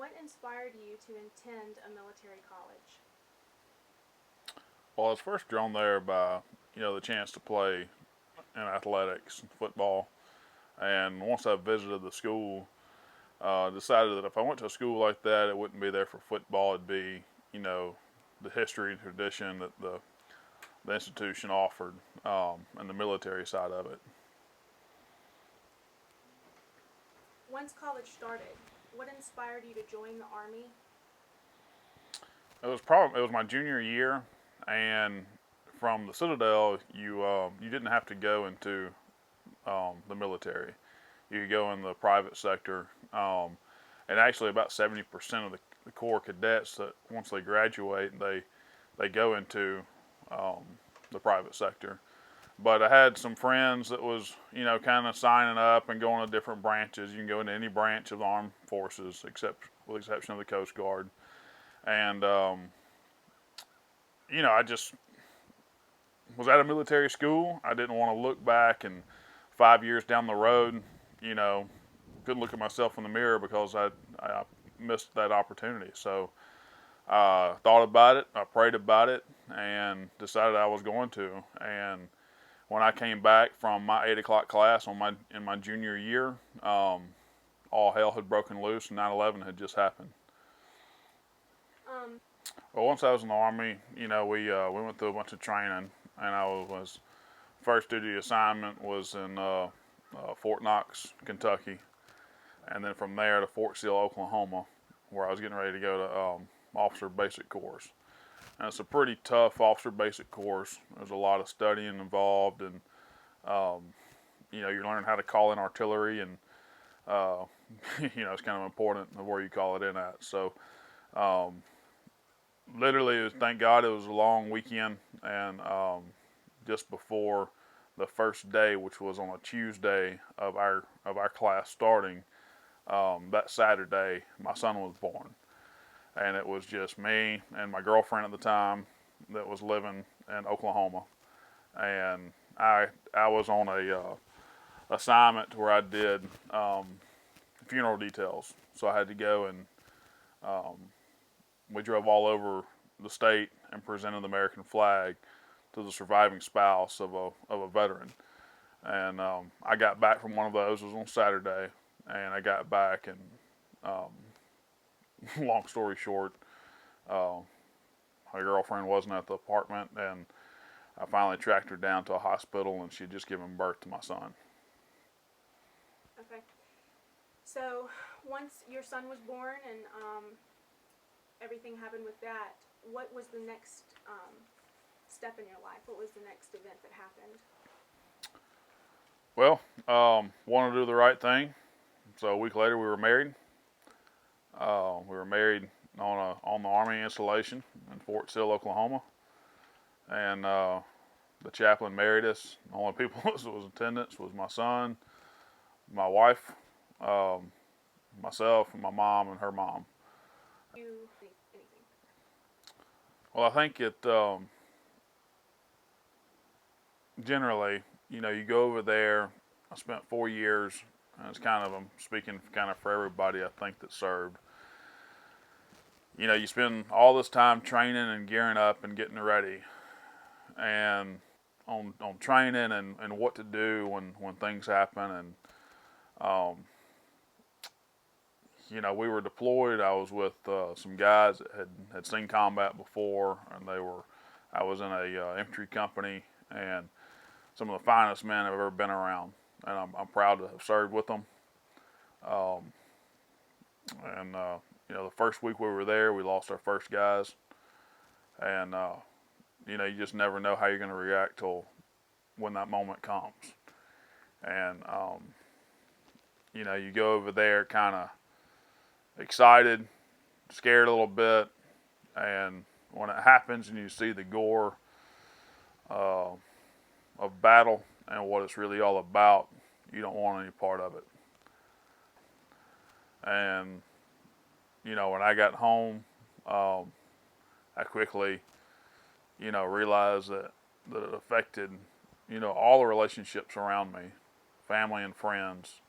What inspired you to attend a military college? Well, I was first drawn there by the chance to play in athletics, football, and once I visited the school, decided that if I went to a school like that, it wouldn't be there for football. It'd be you know the history and tradition that the institution offered, and the military side of it. Once college started, what inspired you to join the Army? It was my junior year, and from the Citadel, you didn't have to go into the military. You could go in the private sector, and actually about 70% of the Corps cadets that once they graduate, they go into um, the private sector. But I had some friends that was kind of signing up and going to different branches. You can go into any branch of the armed forces, except with the exception of the Coast Guard. And I just was at a military school. I didn't want to look back and 5 years down the road, you know, couldn't look at myself in the mirror because I missed that opportunity. So I thought about it, I prayed about it, and decided I was going to. And when I came back from my 8 o'clock class in my junior year, all hell had broken loose, and 9/11 had just happened. Um, Well, once I was in the army, we went through a bunch of training, and I was first duty assignment was in Fort Knox, Kentucky, and then from there to Fort Sill, Oklahoma, where I was getting ready to go to officer basic course. And it's a pretty tough officer basic course. There's a lot of studying involved, and um, you learn how to call in artillery, and uh, it's kind of important where you call it in at. So um, literally, thank God it was a long weekend, and just before the first day, which was on a Tuesday of our class starting, that Saturday, my son was born, and it was just me and my girlfriend at the time that was living in Oklahoma, and I was on a assignment where I did funeral details, so I had to go and um, we drove all over the state and presented the American flag to the surviving spouse of a veteran. And I got back from one of those. It was on Saturday, and I got back, and long story short, uh, my girlfriend wasn't at the apartment, and I finally tracked her down to a hospital, and she'd just given birth to my son. okay. So, once your son was born and everything happened with that, what was the next step in your life? What was the next event that happened? Well, wanted to do the right thing, so a week later we were married. We were married on the Army installation in Fort Sill, Oklahoma, and the chaplain married us. The only people that was in attendance was my son, my wife, um, myself, and my mom and her mom. You think anything? Well, I think it generally, you go over there. I spent 4 years, and it's kind of I'm speaking kind of for everybody I think that served. You spend all this time training and gearing up and getting ready, and on training and what to do when things happen. And um, we were deployed. I was with some guys that had seen combat before, and I was in a infantry company, and some of the finest men I've ever been around, and I'm proud to have served with them. Um, and the first week we were there, we lost our first guys, and you just never know how you're going to react till when that moment comes. And you go over there kind of excited, scared a little bit, and when it happens and you see the gore uh, of battle and what it's really all about, you don't want any part of it. And when I got home, I quickly realized that it affected all the relationships around me, family and friends,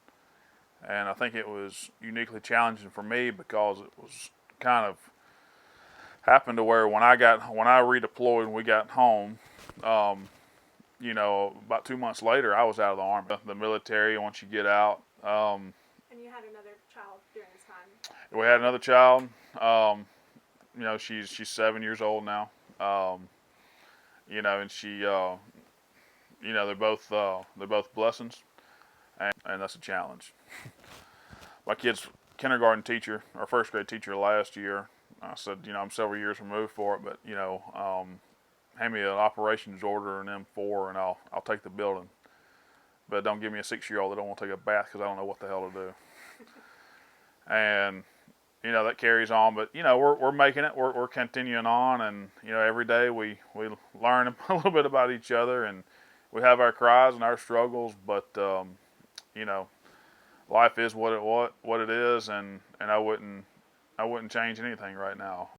And I think it was uniquely challenging for me because it was kind of happened to where when I redeployed and we got home, you know, about 2 months later, I was out of the army. The military, once you get out, And you had another child during this time. we had another child. You know, she's 7 years old now. You know, and she, you know, they're both blessings, and that's a challenge. My kid's kindergarten teacher, or first grade teacher last year, I said, you know, I'm several years removed for it, but you know, hand me an operations order and M4, and I'll take the building. But don't give me a 6-year-old that don't want to take a bath because I don't know what the hell to do. And you know that carries on, but you know we're making it. We're continuing on, and you know every day we learn a little bit about each other, and we have our cries and our struggles. But you know, life is what it is, and I wouldn't change anything right now.